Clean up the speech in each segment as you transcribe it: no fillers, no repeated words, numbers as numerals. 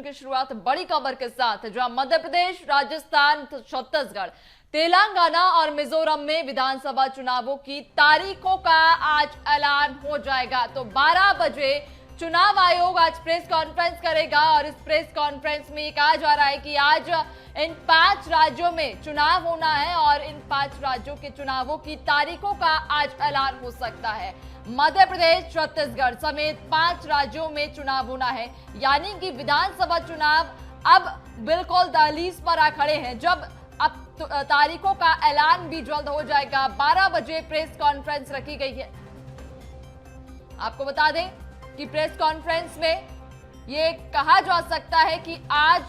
Bulletin की शुरुआत बड़ी खबर के साथ, जहां मध्य प्रदेश, राजस्थान, छत्तीसगढ़, तेलंगाना और मिजोरम में विधानसभा चुनावों की तारीखों का आज ऐलान हो जाएगा। तो 12 बजे चुनाव आयोग आज प्रेस कॉन्फ्रेंस करेगा और इस प्रेस कॉन्फ्रेंस में ये कहा जा रहा है कि आज इन 5 राज्यों में चुनाव होना है और इन 5 राज्यों के चुनावों की तारीखों का आज ऐलान हो सकता है। मध्य प्रदेश, छत्तीसगढ़ समेत 5 राज्यों में चुनाव होना है, यानी कि विधानसभा चुनाव अब बिल्कुल दहलीज पर आ खड़े हैं। जब अब तारीखों का ऐलान भी जल्द हो जाएगा। 12 बजे प्रेस कॉन्फ्रेंस रखी गई है। आपको बता दें कि प्रेस कॉन्फ्रेंस में ये कहा जा सकता है कि आज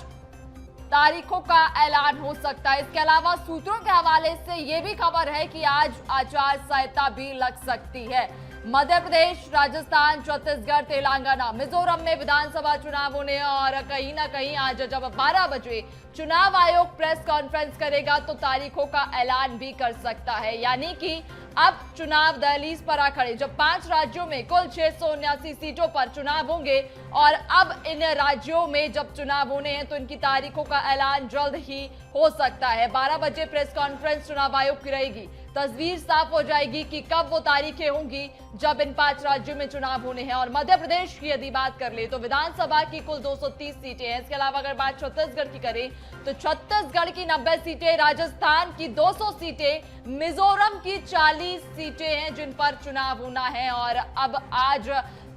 तारीखों का ऐलान हो सकता है। इसके अलावा सूत्रों के हवाले से ये भी खबर है कि आज आचार संहिता भी लग सकती है। मध्य प्रदेश, राजस्थान, छत्तीसगढ़, तेलंगाना, मिजोरम में विधानसभा चुनाव होने और कहीं ना कहीं आज जब 12 बजे चुनाव आयोग प्रेस कॉन्फ्रेंस करेगा तो तारीखों का ऐलान भी कर सकता है, यानी कि अब चुनाव दहलीज पर आ खड़े। जब 5 राज्यों में कुल 679 सीटों पर चुनाव होंगे और अब इन राज्यों में जब चुनाव होने हैं तो इनकी तारीखों का ऐलान जल्द ही हो सकता है। 12 बजे प्रेस कॉन्फ्रेंस चुनाव आयोग की रहेगी। तस्वीर साफ हो जाएगी कि कब वो तारीखें होंगी जब इन 5 राज्यों में चुनाव होने हैं। और मध्य प्रदेश की यदि बात कर ले तो विधानसभा की कुल 230 सीटें हैं। इसके अलावा अगर बात छत्तीसगढ़ की करें तो छत्तीसगढ़ की 90 सीटें, राजस्थान की 200 सीटें, मिजोरम की 40 सीटें हैं जिन पर चुनाव होना है। और अब आज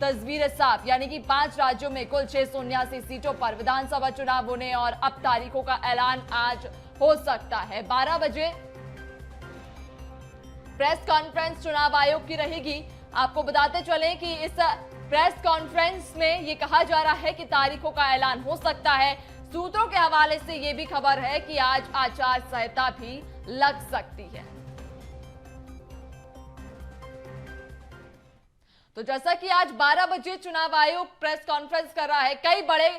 तस्वीर साफ, यानी कि 5 राज्यों में कुल 679 सीटों पर विधानसभा चुनाव होने और अब तारीखों का ऐलान आज हो सकता है। 12 बजे प्रेस कॉन्फ्रेंस चुनाव आयोग की रहेगी। आपको बताते चलें कि इस प्रेस कॉन्फ्रेंस में ये कहा जा रहा है कि तारीखों का ऐलान हो सकता है। सूत्रों के हवाले से ये भी खबर है कि आज आचार संहिता भी लग सकती है। तो जैसा कि आज 12 बजे चुनाव आयोग प्रेस कॉन्फ्रेंस कर रहा है, कई बड़े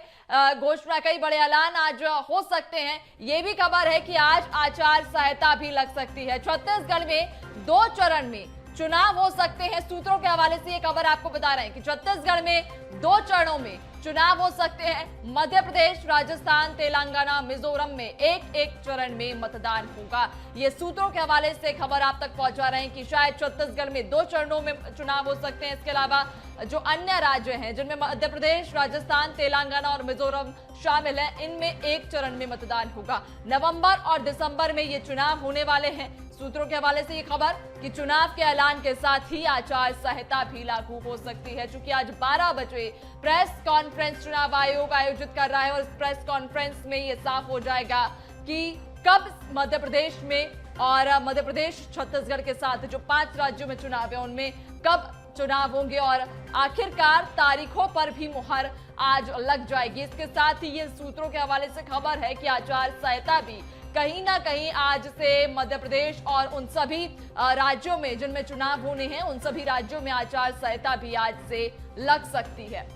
घोषणा, कई बड़े ऐलान आज हो सकते हैं। यह भी खबर है कि आज आचार संहिता भी लग सकती है। छत्तीसगढ़ में 2 चरण में चुनाव हो सकते हैं। सूत्रों के हवाले से यह खबर आपको बता रहे हैं कि छत्तीसगढ़ में 2 चरणों में चुनाव हो सकते हैं। मध्य प्रदेश, राजस्थान, तेलंगाना, मिजोरम में एक चरण में मतदान होगा। ये सूत्रों के हवाले से खबर आप तक पहुंचा रहे हैं कि शायद छत्तीसगढ़ में 2 चरणों में चुनाव हो सकते हैं। इसके अलावा जो अन्य राज्य हैं जिनमें मध्य प्रदेश, राजस्थान, तेलंगाना और मिजोरम शामिल है, इनमें 1 चरण में मतदान होगा। नवंबर और दिसंबर में ये चुनाव होने वाले हैं। सूत्रों के हवाले से ये खबर कि चुनाव के ऐलान के साथ ही आचार संहिता भी लागू हो सकती है। चूंकि आज 12 बजे प्रेस कॉन्फ्रेंस चुनाव आयोग आयोजित कर रहा है और इस प्रेस कॉन्फ्रेंस में ये साफ हो जाएगा कि कब मध्य प्रदेश में और मध्य प्रदेश, छत्तीसगढ़ के साथ जो 5 राज्यों में चुनाव है उनमें कब चुनाव होंगे और आखिरकार तारीखों पर भी मुहर आज लग जाएगी। इसके साथ ही ये सूत्रों के हवाले से खबर है कि आचार संहिता भी कहीं ना कहीं आज से मध्य प्रदेश और उन सभी राज्यों में जिनमें चुनाव होने हैं उन सभी राज्यों में आचार संहिता भी आज से लग सकती है।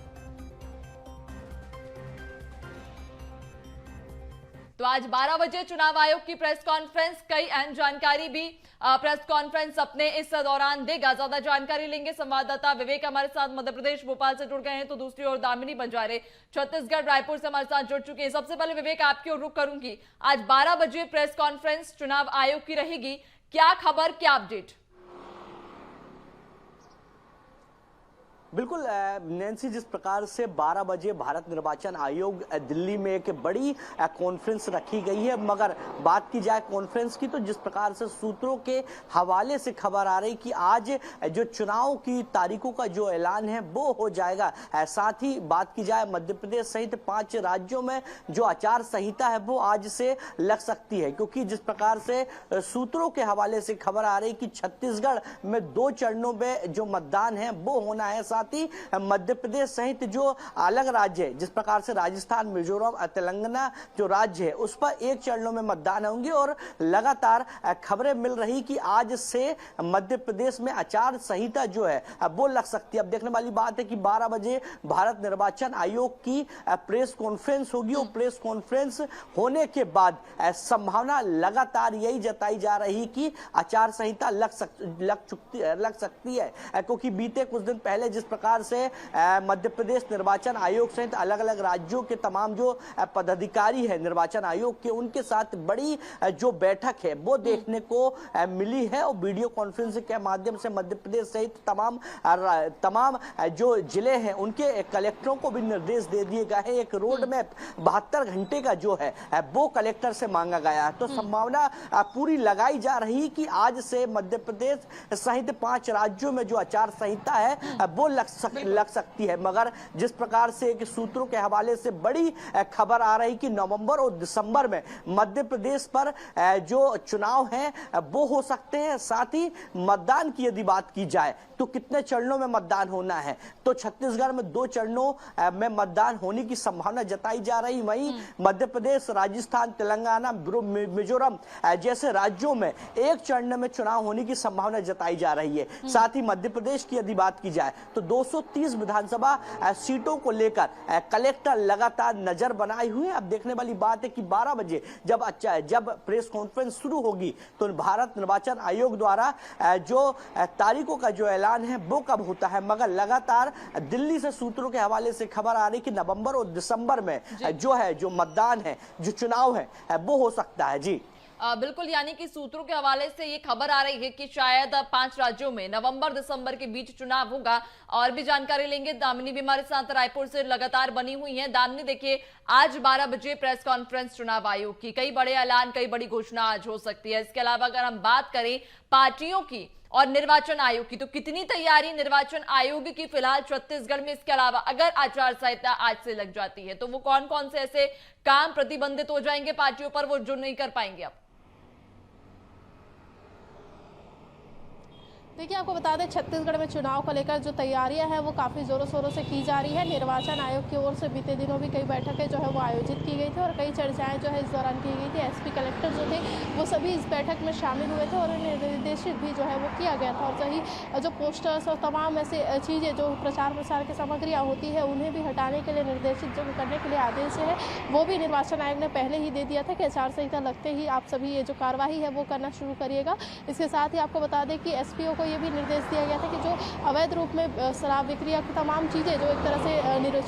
तो आज 12 बजे चुनाव आयोग की प्रेस कॉन्फ्रेंस, कई अहम जानकारी भी प्रेस कॉन्फ्रेंस अपने इस दौरान देगा। ज्यादा जानकारी लेंगे संवाददाता विवेक हमारे साथ मध्य प्रदेश भोपाल से जुड़ गए हैं, तो दूसरी ओर दामिनी बंजारे छत्तीसगढ़ रायपुर से हमारे साथ जुड़ चुके हैं। सबसे पहले विवेक, आपकी ओर रुख करूंगी। आज 12 बजे प्रेस कॉन्फ्रेंस चुनाव आयोग की रहेगी, क्या खबर, क्या अपडेट? बिल्कुल नैन्सी, जिस प्रकार से 12 बजे भारत निर्वाचन आयोग दिल्ली में एक बड़ी कॉन्फ्रेंस रखी गई है, मगर बात की जाए कॉन्फ्रेंस की तो जिस प्रकार से सूत्रों के हवाले से खबर आ रही कि आज जो चुनाव की तारीखों का जो ऐलान है वो हो जाएगा। साथ ही बात की जाए मध्य प्रदेश सहित 5 राज्यों में जो आचार संहिता है वो आज से लग सकती है, क्योंकि जिस प्रकार से सूत्रों के हवाले से खबर आ रही कि छत्तीसगढ़ में 2 चरणों में जो मतदान है वो होना है। साथ ही मध्य प्रदेश सहित जो अलग राज्य है, जिस प्रकार से राजस्थान, मिजोरम, तेलंगाना जो राज्य है उस पर 1 चरणों में मतदान होंगे। और लगातार खबरें मिल रही कि आज से मध्य प्रदेश में आचार संहिता जो है वो लग सकती है। अब देखने वाली बात है कि 12 बजे भारत निर्वाचन आयोग की प्रेस कॉन्फ्रेंस होगी और प्रेस कॉन्फ्रेंस होने के बाद संभावना लगातार यही जताई जा रही कि आचार संहिता लग सकती है, क्योंकि बीते कुछ दिन पहले जिस प्रकार से मध्य प्रदेश निर्वाचन आयोग सहित अलग अलग राज्यों के तमाम जो पदाधिकारी है निर्वाचन आयोग के, उनके साथ बड़ी जो बैठक है वो देखने को मिली है। और वीडियो कॉन्फ्रेंसिंग के माध्यम से मध्य प्रदेश सहित तमाम जो जिले हैं उनके कलेक्टरों को भी निर्देश दे दिए गए हैं। एक रोड मैप 72 घंटे का जो है वो कलेक्टर से मांगा गया है। तो संभावना पूरी लगाई जा रही कि आज से मध्य प्रदेश सहित 5 राज्यों में जो आचार संहिता है वो लग सकती है। मगर जिस प्रकार से कि सूत्रों के हवाले से बड़ी खबर आ रही कि नवंबर और दिसंबर में मध्य प्रदेश पर जो चुनाव हैं वो हो सकते हैं। साथ ही मतदान की यदि बात की जाए तो कितने चरणों में मतदान होना है, तो छत्तीसगढ़ में 2 चरणों में मतदान होने की संभावना जताई जा रही। वहीं मध्य प्रदेश, राजस्थान, तेलंगाना, मिजोरम जैसे राज्यों में 1 चरण में चुनाव होने की संभावना जताई जा रही है। साथ ही मध्य प्रदेश की यदि बात की जाए तो 230 विधानसभा सीटों को लेकर कलेक्टर लगातार नजर बनाए हुए हैं। अब देखने वाली बात है कि 12 बजे जब प्रेस कॉन्फ्रेंस शुरू होगी तो भारत निर्वाचन आयोग द्वारा जो तारीखों का जो ऐलान है वो कब होता है। मगर लगातार दिल्ली से सूत्रों के हवाले से खबर आ रही कि नवंबर और दिसंबर में जो मतदान है, जो चुनाव है वो हो सकता है। जी बिल्कुल, यानी कि सूत्रों के हवाले से ये खबर आ रही है कि शायद 5 राज्यों में नवंबर दिसंबर के बीच चुनाव होगा। और भी जानकारी लेंगे। दामिनी भी हमारे साथ रायपुर से लगातार बनी हुई है। दामिनी, देखिए आज 12 बजे प्रेस कॉन्फ्रेंस चुनाव आयोग की, कई बड़े ऐलान, कई बड़ी घोषणा आज हो सकती है। इसके अलावा अगर हम बात करें पार्टियों की और निर्वाचन आयोग की, तो कितनी तैयारी निर्वाचन आयोग की फिलहाल छत्तीसगढ़ में? इसके अलावा अगर आचार संहिता आज से लग जाती है तो वो कौन कौन से ऐसे काम प्रतिबंधित हो जाएंगे पार्टियों पर, वो जो नहीं कर पाएंगे? अब देखिए, आपको बता दें छत्तीसगढ़ में चुनाव को लेकर जो तैयारियां हैं वो काफ़ी ज़ोरों शोरों से की जा रही है। निर्वाचन आयोग की ओर से बीते दिनों भी कई बैठकें जो है वो आयोजित की गई थी और कई चर्चाएं जो है इस दौरान की गई थी। एसपी कलेक्टर जो थे वो सभी इस बैठक में शामिल हुए थे और उन्हें निर्देशित भी जो है वो किया गया था। और सही जो पोस्टर्स और तमाम ऐसी चीज़ें जो प्रचार प्रसार की सामग्रियाँ होती है उन्हें भी हटाने के लिए निर्देशित जो करने के लिए आदेश है वो भी निर्वाचन आयोग ने पहले ही दे दिया था कि आचार संहिता लगते ही आप सभी ये जो कार्रवाई है वो करना शुरू करिएगा। इसके साथ ही आपको बता दें कि एसपीओ को ये भी निर्देश दिया गया था कि जो अवैध रूप में शराब बिक्री या तमाम चीज़ें जो एक तरह से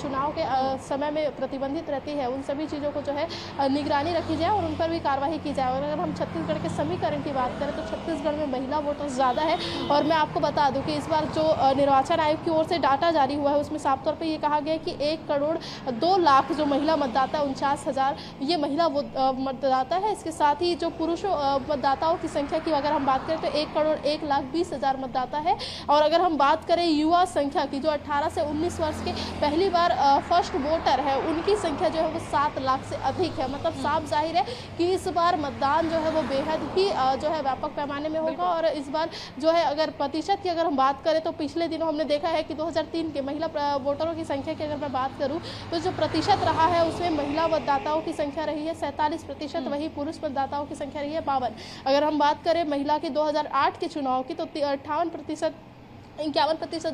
चुनाव के समय में प्रतिबंधित रहती है उन सभी चीज़ों को जो है निगरानी रखी जाए और उन पर भी कार्रवाई की जाए। और अगर हम छत्तीसगढ़ के समीकरण की बात करें तो छत्तीसगढ़ में महिला वोटर्स ज़्यादा है। और मैं आपको बता दूं कि इस बार जो निर्वाचन आयोग की ओर से डाटा जारी हुआ है उसमें साफ तौर पर ये कहा गया है कि 1 करोड़ 2 लाख जो महिला मतदाता है, 49,000 ये महिला मतदाता है। इसके साथ ही जो पुरुष मतदाताओं की संख्या की अगर हम बात करें तो 1 करोड़ 1,20,000 मतदाता है। और अगर हम बात करें युवा संख्या की, जो 18 से 19 वर्ष के पहली बार फर्स्ट वोटर है, उनकी संख्या जो है वो 7 लाख से अधिक है। मतलब साफ जाहिर है कि इस बार मतदान जो है वो बेहद ही जो है व्यापक पैमाने में होगा। और इस बार जो है अगर प्रतिशत की अगर हम बात करें तो पिछले दिनों हमने देखा है कि 2003 के महिला वोटरों की संख्या की अगर मैं बात करूं तो जो प्रतिशत रहा है उसमें महिला मतदाताओं की संख्या रही है 47%, वही पुरुष मतदाताओं की संख्या रही है 52। अगर हम बात करें महिला के 2008 के चुनाव की तो 51%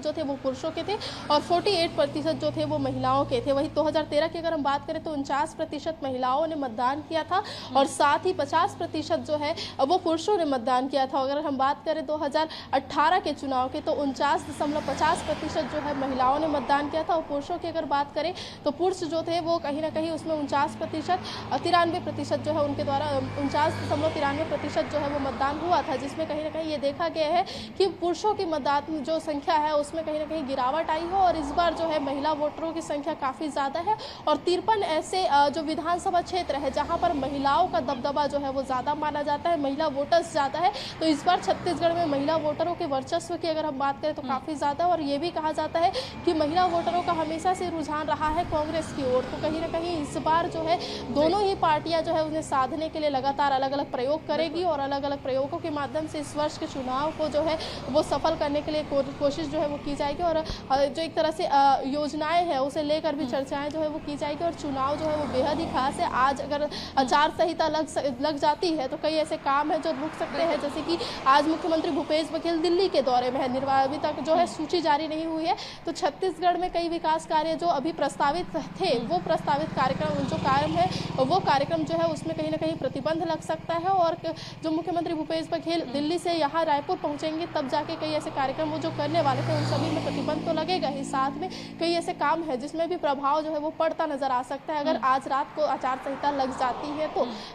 जो थे वो पुरुषों के थे और 48% जो थे वो महिलाओं के थे। वही 2013 की अगर हम बात करें तो 49% महिलाओं ने मतदान किया था और साथ ही 50% जो है वो पुरुषों ने मतदान किया था। अगर हम बात करें 2018 के चुनाव के तो 49.50% जो है महिलाओं ने मतदान किया था और पुरुषों की अगर बात करें तो पुरुष जो थे वो कहीं ना कहीं उसमें 49%, 93% जो है उनके द्वारा 49.93% जो है वो मतदान हुआ था, जिसमें कहीं ना कहीं ये देखा गया है कि पुरुषों की मतदान जो संख्या है उसमें कहीं ना कहीं गिरावट आई हो। और इस बार जो है महिला वोटरों की संख्या काफ़ी ज़्यादा है और 53 ऐसे जो विधानसभा क्षेत्र है जहां पर महिलाओं का दबदबा जो है वो ज़्यादा माना जाता है, महिला वोटर्स ज़्यादा है। तो इस बार छत्तीसगढ़ में महिला वोटरों के वर्चस्व की अगर हम बात करें तो काफ़ी ज़्यादा। और ये भी कहा जाता है कि महिला वोटरों का हमेशा से रुझान रहा है कांग्रेस की ओर। तो कहीं ना कहीं इस बार जो है दोनों ही पार्टियाँ जो है उन्हें साधने के लिए लगातार अलग अलग प्रयोग करेगी और अलग अलग प्रयोगों के माध्यम से इस वर्ष के चुनाव को जो है वो सफल करने के लिए कोशिश जो है वो की जाएगी। और जो एक तरह से योजनाएं हैं उसे लेकर भी चर्चाएं जो है वो की जाएगी। और चुनाव जो है वो बेहद ही खास है। आज अगर आचार संहिता लग जाती है तो कई ऐसे काम हैं जो रुक सकते हैं, जैसे कि आज मुख्यमंत्री भूपेश बघेल दिल्ली के दौरे में है, अभी तक जो है सूची जारी नहीं हुई है। तो छत्तीसगढ़ में कई विकास कार्य जो अभी प्रस्तावित थे वो प्रस्तावित कार्यक्रम जो कार्य है वो कार्यक्रम जो है उसमें कहीं ना कहीं प्रतिबंध लग सकता है। और जो मुख्यमंत्री भूपेश बघेल दिल्ली से यहाँ रायपुर पहुंचेंगे तब जाके कई ऐसे कार्यक्रम वो जो करने वाले थे उन सभी में प्रतिबंध तो लगेगा ही, साथ में कई ऐसे काम है जिसमें भी प्रभाव जो है वो पड़ता नजर आ सकता है। अगर आज रात को आचार संहिता लग जाती है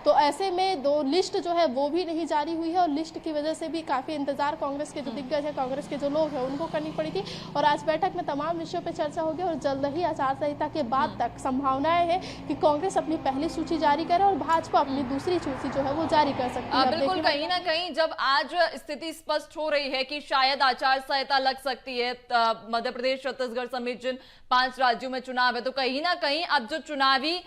तो ऐसे में दो लिस्ट जो है वो भी नहीं जारी हुई है और लिस्ट की वजह से भी काफी इंतजार कांग्रेस के जो दिग्गज है, कांग्रेस के जो लोग हैं उनको करनी पड़ी थी। और आज बैठक में तमाम विषयों पर चर्चा होगी और जल्द ही आचार संहिता के बाद तक संभावनाएं है कि कांग्रेस अपनी पहली सूची जारी करे और भाजपा अपनी दूसरी सूची जो है वो जारी कर सकती है। बिल्कुल, कहीं ना कहीं जब आज स्थिति स्पष्ट हो रही है कि शायद आचार संहिता लग सकती है मध्य प्रदेश छत्तीसगढ़ समेत जिन 5 राज्यों में चुनाव है, तो कहीं ना कहीं अब जो चुनावी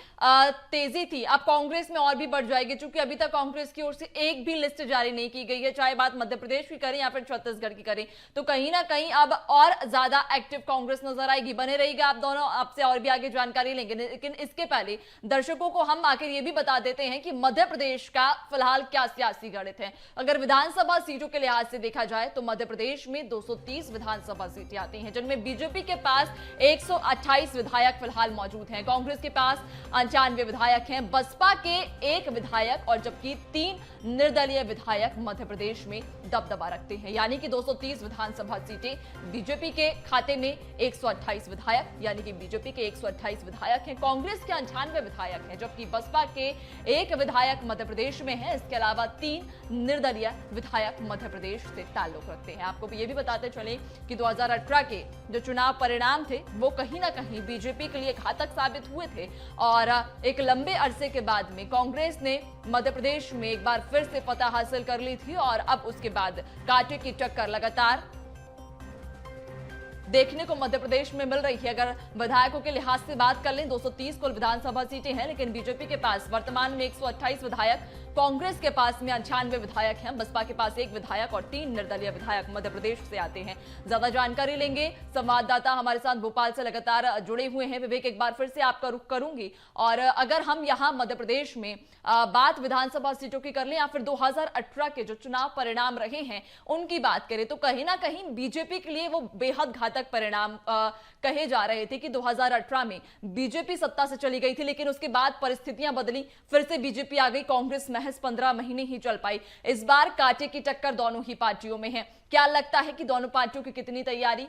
तेजी थी अब कांग्रेस में और भी बढ़ जाएगी, क्योंकि अभी तक कांग्रेस की ओर से एक भी लिस्ट जारी नहीं की गई है, चाहे बात मध्य प्रदेश की करें या फिर छत्तीसगढ़ की करें। तो कहीं ना कहीं अब और ज्यादा एक्टिव कांग्रेस नजर आएगी। बने रहिएगा आप दोनों, आपसे और भी आगे जानकारी लेंगे, लेकिन इसके पहले दर्शकों को हम आखिर ये भी बता देते हैं कि मध्य प्रदेश का फिलहाल क्या सियासी गणित है। अगर विधानसभा सीटों के लिहाज से देखा जाए तो मध्य प्रदेश में 230 विधानसभा सीटें आती हैं, जिनमें बीजेपी के पास 128 विधायक फिलहाल मौजूद हैं, कांग्रेस के पास 95 विधायक हैं, बसपा के 1 विधायक और जबकि 3 निर्दलीय विधायक मध्य प्रदेश में दबदबा रखते हैं। यानी कि 230 विधानसभा सीटें बीजेपी के खाते में, 128 विधायक यानी कि बीजेपी के 128 विधायक हैं, कांग्रेस के 98 विधायक हैं, जबकि बसपा के 1 विधायक मध्य प्रदेश में है। इसके अलावा 3 निर्दलीय विधायक मध्य प्रदेश से ताल्लुक रखते हैं। आपको ये भी बताते चले कि 2018 के जो चुनाव परिणाम थे वो कहीं ना कहीं बीजेपी के लिए घातक साबित हुए थे और एक लंबे अरसे के बाद में कांग्रेस ने मध्य प्रदेश में एक बार फिर से फतह हासिल कर ली थी और अब उसके बाद कांटे की टक्कर लगातार देखने को मध्य प्रदेश में मिल रही है। अगर विधायकों के लिहाज से बात कर लें, 230 कुल विधानसभा सीटें हैं, लेकिन बीजेपी के पास वर्तमान में 128 विधायक, कांग्रेस के पास में 98 विधायक हैं, बसपा के पास 1 विधायक और 3 निर्दलीय विधायक मध्य प्रदेश से आते हैं। ज्यादा जानकारी लेंगे, संवाददाता हमारे साथ भोपाल से लगातार जुड़े हुए हैं। विवेक, एक बार फिर से आपका रुख करूंगी और अगर हम यहाँ मध्य प्रदेश में बात विधानसभा सीटों की कर लें या फिर 2018 के जो चुनाव परिणाम रहे हैं उनकी बात करें तो कहीं ना कहीं बीजेपी के लिए वो बेहद घातक परिणाम कहे जा रहे थे कि 2018 में बीजेपी सत्ता से चली गई थी, लेकिन उसके बाद परिस्थितियां बदली, फिर से बीजेपी आ गई, कांग्रेस महज 15 महीने ही चल पाई। इस बार कांटे की टक्कर दोनों ही पार्टियों में है। क्या लगता है कि दोनों पार्टियों की कितनी तैयारी?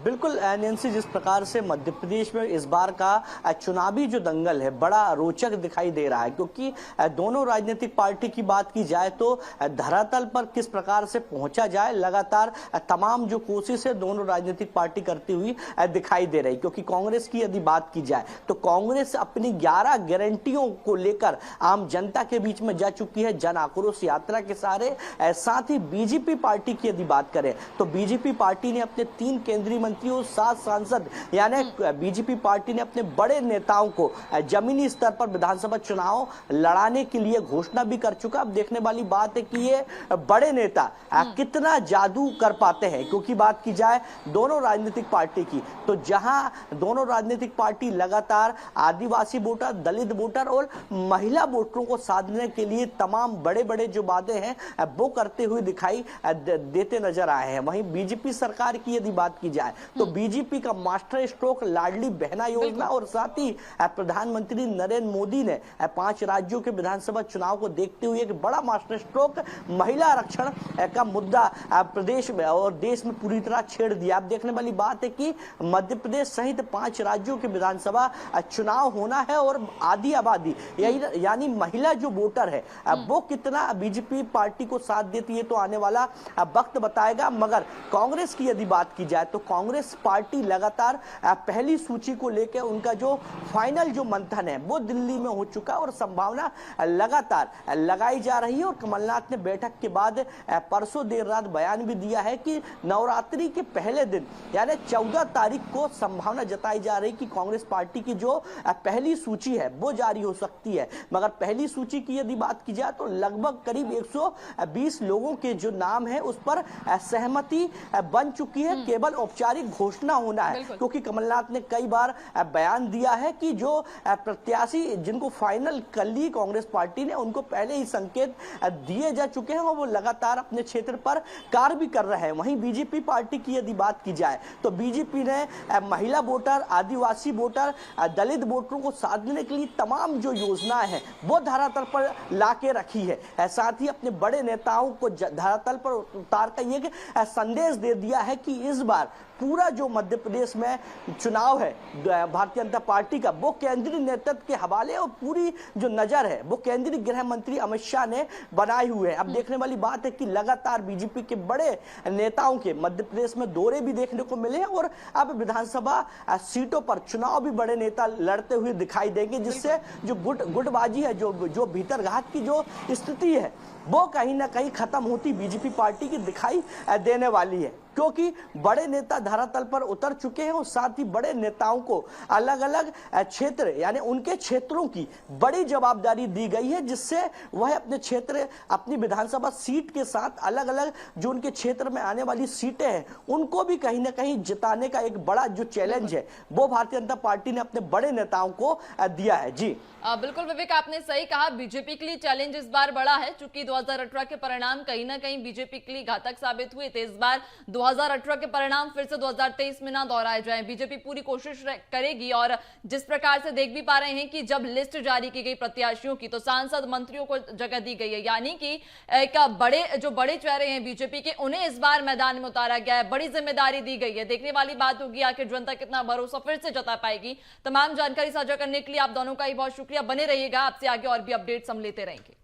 बिल्कुल नैंसी, जिस प्रकार से मध्य प्रदेश में इस बार का चुनावी जो दंगल है बड़ा रोचक दिखाई दे रहा है, क्योंकि दोनों राजनीतिक पार्टी की बात की जाए तो धरातल पर किस प्रकार से पहुंचा जाए, लगातार तमाम जो कोशिश है दोनों राजनीतिक पार्टी करती हुई दिखाई दे रही। क्योंकि कांग्रेस की यदि बात की जाए तो कांग्रेस अपनी 11 गारंटियों को लेकर आम जनता के बीच में जा चुकी है, जन आक्रोश यात्रा के सारे। साथ ही बीजेपी पार्टी की यदि बात करें तो बीजेपी पार्टी ने अपने 3 केंद्रीय मंत्रियों, 7 सांसद, यानी बीजेपी पार्टी ने अपने बड़े नेताओं को जमीनी स्तर पर विधानसभा चुनाव लड़ाने के लिए घोषणा भी कर चुका। अब देखने वाली बात है कि ये बड़े नेता कितना जादू कर पाते हैं, क्योंकि बात की जाए दोनों राजनीतिक पार्टी की तो जहां दोनों राजनीतिक पार्टी लगातार आदिवासी वोटर, दलित वोटर और महिला वोटरों को साधने के लिए तमाम बड़े बड़े जो वादे हैं वो करते हुए दिखाई देते नजर आए हैं। वहीं बीजेपी सरकार की यदि बात की जाए तो बीजेपी का मास्टर स्ट्रोक लाडली बहना योजना और साथ ही प्रधानमंत्री नरेंद्र मोदी ने 5 राज्यों के विधानसभा चुनाव को देखते हुए एक बड़ा मास्टर स्ट्रोक महिला आरक्षण का मुद्दा प्रदेश में और देश में पूरी तरह छेड़ दिया। अब देखने वाली बात है कि मध्य प्रदेश सहित 5 राज्यों के विधानसभा चुनाव होना है और आधी आबादी यानी महिला जो वोटर है वो कितना बीजेपी पार्टी को साथ देती है तो आने वाला वक्त बताएगा। मगर कांग्रेस की यदि बात की जाए तो कांग्रेस पार्टी लगातार पहली सूची को लेकर उनका जो फाइनल जो मंथन है वो दिल्ली में हो चुका और संभावना लगातार लगाई जा रही है। और कमलनाथ ने बैठक के बाद परसों देर रात बयान भी दिया है कि नवरात्रि के पहले दिन यानी 14 तारीख को संभावना जताई जा रही कि कांग्रेस पार्टी की जो पहली सूची है वो जारी हो सकती है। मगर पहली सूची की यदि बात की जाए तो लगभग करीब 120 लोगों के जो नाम है उस पर सहमति बन चुकी है। केवल औपचारिक घोषणा होना है, बिल्कुल। क्योंकि कमलनाथ ने कई बार बयान दिया है कि जो प्रत्याशी जिनको फाइनल कर ली कांग्रेस पार्टी ने, उनको पहले ही संकेत दिए जा चुके हैं और वो लगातार अपने क्षेत्र पर कार्य भी कर रहे हैं। वहीं बीजेपी पार्टी की यदि बात की जाए तो बीजेपी ने महिला वोटर, आदिवासी वोटर, दलित वोटरों को साथ देने के लिए तमाम जो योजनाएं हैं वो धरातल पर ला के रखी है। साथ ही अपने बड़े नेताओं को धरातल पर उतार कर ये संदेश दे दिया है कि इस बार पूरा जो मध्य प्रदेश में चुनाव है भारतीय जनता पार्टी का, वो केंद्रीय नेतृत्व के हवाले और पूरी जो नजर है वो केंद्रीय गृह मंत्री अमित शाह ने बनाई हुई है। अब देखने वाली बात है कि लगातार बीजेपी के बड़े नेताओं के मध्य प्रदेश में दौरे भी देखने को मिले हैं और अब विधानसभा सीटों पर चुनाव भी बड़े नेता लड़ते हुए दिखाई देंगे, जिससे जो गुटबाजी है, जो भीतरघात की जो स्थिति है वो कहीं ना कहीं खत्म होती बीजेपी पार्टी की दिखाई देने वाली है, क्योंकि बड़े नेता धरातल पर उतर चुके हैं और साथ ही बड़े नेताओं को अलग अलग क्षेत्र यानी उनके क्षेत्रों की बड़ी जवाबदारी दी गई है, जिससे वह अपने क्षेत्र, अपनी विधानसभा सीट के साथ अलग अलग जो उनके क्षेत्र में आने वाली सीटें हैं उनको भी कहीं ना कहीं जिताने का एक बड़ा जो चैलेंज है वो भारतीय जनता पार्टी ने अपने बड़े नेताओं को दिया है। जी बिल्कुल विवेक, आपने सही कहा, बीजेपी के लिए चैलेंज इस बार बड़ा है, चूंकि 2018 के परिणाम कहीं ना कहीं बीजेपी के लिए घातक साबित हुए थे। इस बार 2018 के परिणाम फिर से 2023 में ना दोहराए जाएं, बीजेपी पूरी कोशिश करेगी। और जिस प्रकार से देख भी पा रहे हैं कि जब लिस्ट जारी की गई प्रत्याशियों की तो सांसद मंत्रियों को जगह दी गई है, यानी कि एक बड़े चेहरे हैं बीजेपी के, उन्हें इस बार मैदान में उतारा गया है, बड़ी जिम्मेदारी दी गई है। देखने वाली बात होगी आखिर जनता कितना भरोसा फिर से जता पाएगी। तमाम जानकारी साझा करने के लिए आप दोनों का ही बहुत शुक्रिया। बने रहिएगा, आपसे आगे और भी अपडेट्स हम लेते रहेंगे।